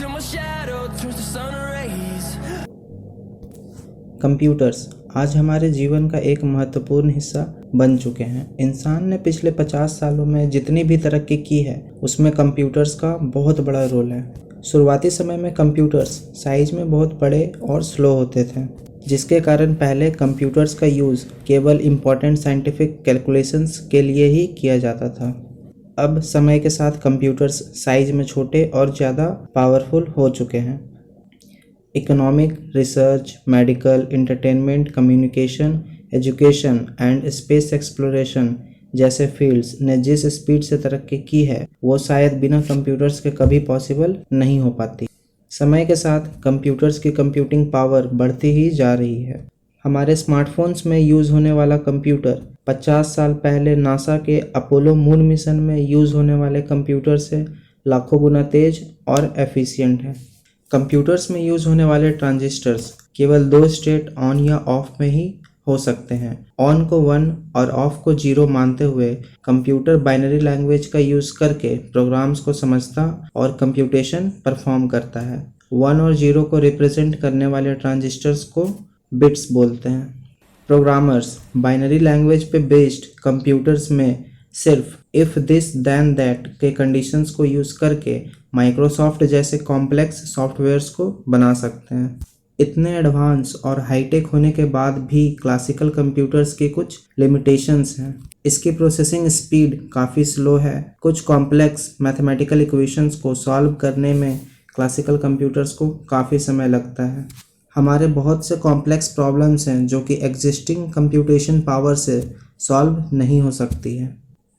till my shadow turns to sun rays. Computers आज हमारे जीवन का एक महत्वपूर्ण हिस्सा बन चुके हैं। इंसान ने पिछले 50 सालों में जितनी भी तरक्की की है उसमें कंप्यूटर्स का बहुत बड़ा रोल है। शुरुआती समय में कंप्यूटर्स साइज में बहुत बड़े और स्लो होते थे, जिसके कारण पहले कंप्यूटर्स का यूज़ केवल इम्पॉर्टेंट साइंटिफिक कैलकुलेशंस के लिए ही किया जाता था। अब समय के साथ कंप्यूटर्स साइज में छोटे और ज़्यादा पावरफुल हो चुके हैं। Economic, research, medical, entertainment, communication, education and space exploration जैसे फील्ड्स ने जिस स्पीड से तरक्की की है वो शायद बिना कंप्यूटर्स के कभी पॉसिबल नहीं हो पाती। समय के साथ कंप्यूटर्स की कंप्यूटिंग पावर बढ़ती ही जा रही है। हमारे स्मार्टफोन्स में यूज़ होने वाला कंप्यूटर 50 साल पहले नासा के अपोलो मून मिशन में यूज़ होने वाले कंप्यूटर से लाखों गुना तेज और एफिशिएंट है। कंप्यूटर्स में यूज़ होने वाले ट्रांजिस्टर्स केवल 2 स्टेट ऑन या ऑफ में ही हो सकते हैं। ऑन को 1 और ऑफ को 0 मानते हुए कंप्यूटर बाइनरी लैंग्वेज का यूज़ करके प्रोग्राम्स को समझता और कंप्यूटेशन परफॉर्म करता है। 1 और 0 को रिप्रेजेंट करने वाले ट्रांजिस्टर्स को बिट्स बोलते हैं। प्रोग्रामर्स बाइनरी लैंग्वेज पे बेस्ड कंप्यूटर्स में सिर्फ इफ़ दिस दैन दैट के कंडीशंस को यूज़ करके माइक्रोसॉफ्ट जैसे कॉम्प्लेक्स सॉफ्टवेयर्स को बना सकते हैं। इतने एडवांस और हाईटेक होने के बाद भी क्लासिकल कंप्यूटर्स की कुछ लिमिटेशंस हैं। इसकी प्रोसेसिंग स्पीड काफ़ी स्लो है। कुछ कॉम्प्लेक्स मैथमेटिकल इक्वेशंस को सॉल्व करने में क्लासिकल कंप्यूटर्स को काफ़ी समय लगता है। हमारे बहुत से कॉम्प्लेक्स प्रॉब्लम्स हैं जो कि एग्जिस्टिंग कंप्यूटेशन पावर से सॉल्व नहीं हो सकती है।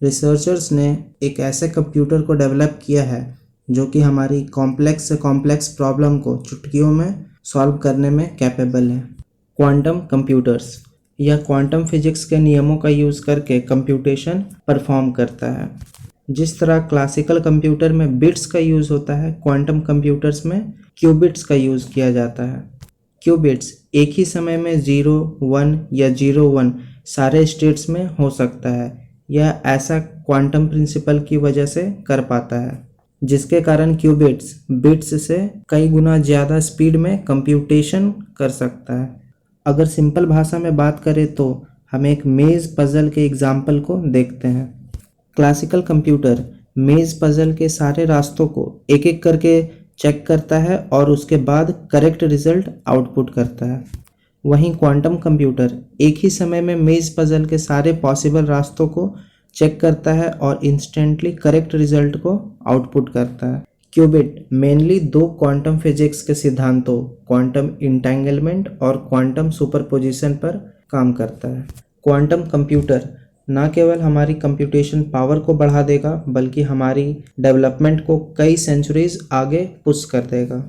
रिसर्चर्स ने एक ऐसे कंप्यूटर को डेवलप किया है जो कि हमारी कॉम्प्लेक्स से कॉम्प्लेक्स प्रॉब्लम को चुटकियों में सॉल्व करने में कैपेबल है। क्वांटम कंप्यूटर्स या क्वांटम फिजिक्स के नियमों का यूज़ करके कंप्यूटेशन परफॉर्म करता है। जिस तरह क्लासिकल कंप्यूटर में बिट्स का यूज़ होता है, क्वांटम कंप्यूटर्स में क्यूबिट्स का यूज़ किया जाता है। क्यूबिट्स एक ही समय में 0, 1 या 0, 1 सारे स्टेट्स में हो सकता है। यह ऐसा क्वांटम प्रिंसिपल की वजह से कर पाता है, जिसके कारण क्यूबिट्स बिट्स से कई गुना ज़्यादा स्पीड में कंप्यूटेशन कर सकता है। अगर सिंपल भाषा में बात करें तो हम एक मेज़ पज़ल के एग्जाम्पल को देखते हैं। क्लासिकल कंप्यूटर मेज़ पज़ल के सारे रास्तों को एक एक करके चेक करता है और उसके बाद करेक्ट रिजल्ट आउटपुट करता है। वहीं क्वांटम कंप्यूटर एक ही समय में मेज़ पज़ल के सारे पॉसिबल रास्तों को चेक करता है और इंस्टेंटली करेक्ट रिजल्ट को आउटपुट करता है। क्यूबिट मेनली 2 क्वांटम फिजिक्स के सिद्धांतों क्वांटम इंटेंगलमेंट और क्वांटम सुपरपोजिशन पर काम करता है। क्वांटम कंप्यूटर न केवल हमारी कंप्यूटेशन पावर को बढ़ा देगा बल्कि हमारी डेवलपमेंट को कई सेंचुरीज आगे पुश कर देगा।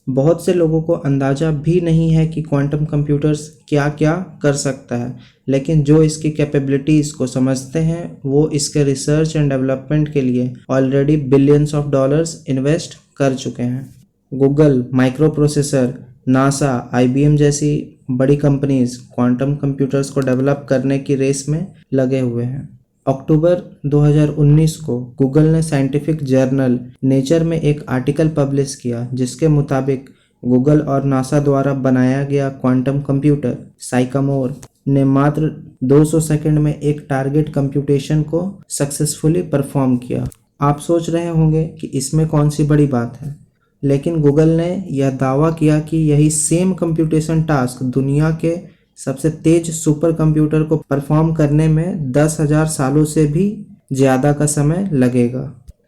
बहुत से लोगों को अंदाज़ा भी नहीं है कि क्वांटम कंप्यूटर्स क्या क्या कर सकता है, लेकिन जो इसकी कैपेबिलिटीज़ को समझते हैं वो इसके रिसर्च एंड डेवलपमेंट के लिए already billions of dollars invest कर चुके हैं। Google, micro processor, NASA, IBM जैसी बड़ी कंपनीज क्वांटम कंप्यूटर्स को डेवलप करने की रेस में लगे हुए हैं। अक्टूबर 2019 को गूगल ने साइंटिफिक जर्नल नेचर में एक आर्टिकल पब्लिश किया जिसके मुताबिक गूगल और नासा द्वारा बनाया गया क्वांटम कंप्यूटर साइकामोर ने मात्र 200 सेकंड में एक टारगेट कंप्यूटेशन को सक्सेसफुली परफॉर्म किया। आप सोच रहे होंगे कि इसमें कौन सी बड़ी बात है, लेकिन गूगल ने यह दावा किया कि यही सेम कंप्यूटेशन टास्क दुनिया के सबसे तेज सुपर कंप्यूटर को परफॉर्म करने में 10,000 सालों से भी ज़्यादा का समय लगेगा।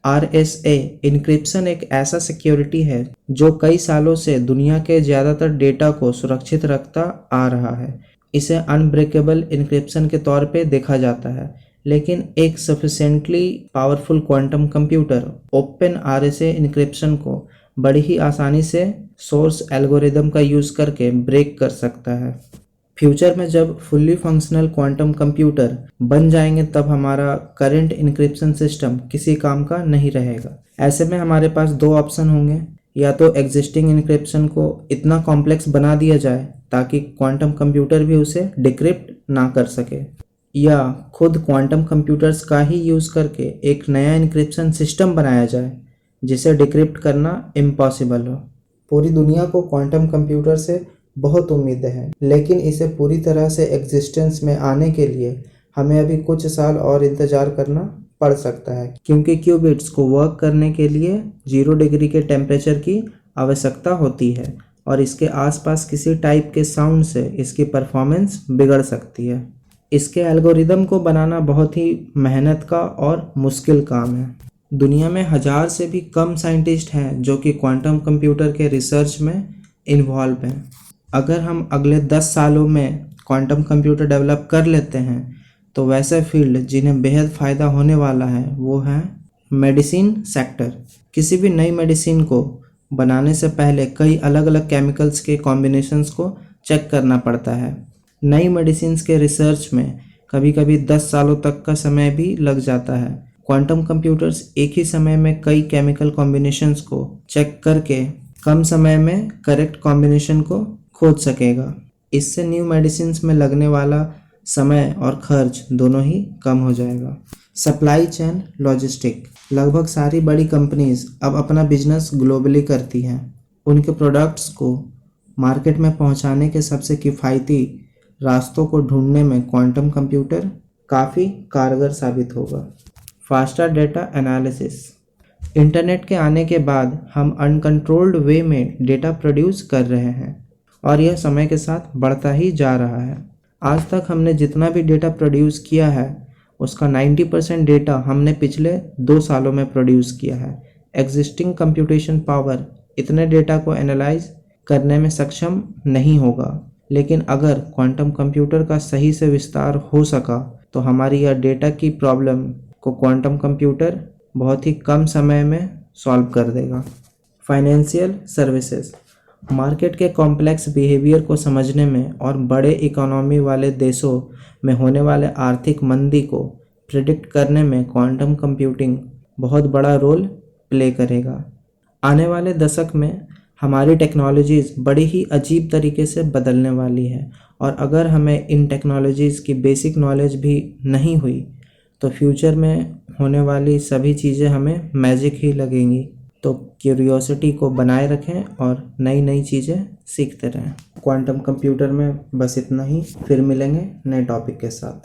RSA इनक्रिप्शन एक ऐसा सिक्योरिटी है जो कई सालों से दुनिया के ज़्यादातर डेटा को सुरक्षित रखता आ रहा है। इसे अनब्रेकेबल इनक्रिप्शन के तौर पे देखा जाता है, लेकिन एक sufficiently powerful quantum computer open RSA encryption को बड़ी ही आसानी से सोर्स एल्गोरिदम का यूज़ करके ब्रेक कर सकता है। फ्यूचर में जब फुल्ली फंक्शनल क्वांटम कंप्यूटर बन जाएंगे तब हमारा करंट इनक्रिप्शन सिस्टम किसी काम का नहीं रहेगा। ऐसे में हमारे पास 2 ऑप्शन होंगे, या तो एग्जिस्टिंग इनक्रिप्शन को इतना कॉम्प्लेक्स बना दिया जाए ताकि क्वांटम कंप्यूटर भी उसे डिक्रिप्ट ना कर सके, या खुद क्वांटम कंप्यूटर्स का ही यूज़ करके एक नया इनक्रिप्शन सिस्टम बनाया जाए जिसे डिक्रिप्ट करना इम्पॉसिबल हो। पूरी दुनिया को क्वांटम कंप्यूटर से बहुत उम्मीदें हैं, लेकिन इसे पूरी तरह से एग्जिस्टेंस में आने के लिए हमें अभी कुछ साल और इंतज़ार करना पड़ सकता है, क्योंकि क्यूबिट्स को वर्क करने के लिए 0 डिग्री के टेम्परेचर की आवश्यकता होती है और इसके आसपास किसी टाइप के साउंड से इसकी परफॉर्मेंस बिगड़ सकती है। इसके एल्गोरिदम को बनाना बहुत ही मेहनत का और मुश्किल काम है। दुनिया में 1000 से भी कम साइंटिस्ट हैं जो कि क्वांटम कंप्यूटर के रिसर्च में इन्वॉल्व हैं। अगर हम अगले 10 सालों में क्वांटम कंप्यूटर डेवलप कर लेते हैं तो वैसे फील्ड जिन्हें बेहद फ़ायदा होने वाला है वो है मेडिसिन सेक्टर। किसी भी नई मेडिसिन को बनाने से पहले कई अलग अलग केमिकल्स के कॉम्बिनेशंस को चेक करना पड़ता है। नई मेडिसिन्स के रिसर्च में कभी कभी 10 सालों तक का समय भी लग जाता है। क्वांटम कंप्यूटर्स एक ही समय में कई केमिकल कॉम्बिनेशंस को चेक करके कम समय में करेक्ट कॉम्बिनेशन को खोज सकेगा। इससे न्यू मेडिसिन्स में लगने वाला समय और खर्च दोनों ही कम हो जाएगा। सप्लाई चेन लॉजिस्टिक, लगभग सारी बड़ी कंपनीज अब अपना बिजनेस ग्लोबली करती हैं। उनके प्रोडक्ट्स को मार्केट में पहुंचाने के सबसे किफ़ायती रास्तों को ढूंढने में क्वांटम कंप्यूटर काफ़ी कारगर साबित होगा। फास्टर डेटा एनालिसिस, इंटरनेट के आने के बाद हम अनकंट्रोल्ड वे में डेटा प्रोड्यूस कर रहे हैं और यह समय के साथ बढ़ता ही जा रहा है। आज तक हमने जितना भी डेटा प्रोड्यूस किया है उसका 90% डेटा हमने पिछले 2 सालों में प्रोड्यूस किया है। एग्जिस्टिंग कंप्यूटेशन पावर इतने डेटा को एनालाइज करने में सक्षम नहीं होगा, लेकिन अगर क्वांटम कंप्यूटर का सही से विस्तार हो सका तो हमारी यह डेटा की प्रॉब्लम को क्वांटम कंप्यूटर बहुत ही कम समय में सॉल्व कर देगा। फाइनेंशियल सर्विसेज, मार्केट के कॉम्प्लेक्स बिहेवियर को समझने में और बड़े इकोनॉमी वाले देशों में होने वाले आर्थिक मंदी को प्रिडिक्ट करने में क्वांटम कंप्यूटिंग बहुत बड़ा रोल प्ले करेगा। आने वाले दशक में हमारी टेक्नोलॉजीज़ बड़ी ही अजीब तरीके से बदलने वाली है और अगर हमें इन टेक्नोलॉजीज़ की बेसिक नॉलेज भी नहीं हुई तो फ्यूचर में होने वाली सभी चीज़ें हमें मैजिक ही लगेंगी। तो क्यूरियोसिटी को बनाए रखें और नई नई चीज़ें सीखते रहें। क्वांटम कंप्यूटर में बस इतना ही, फिर मिलेंगे नए टॉपिक के साथ।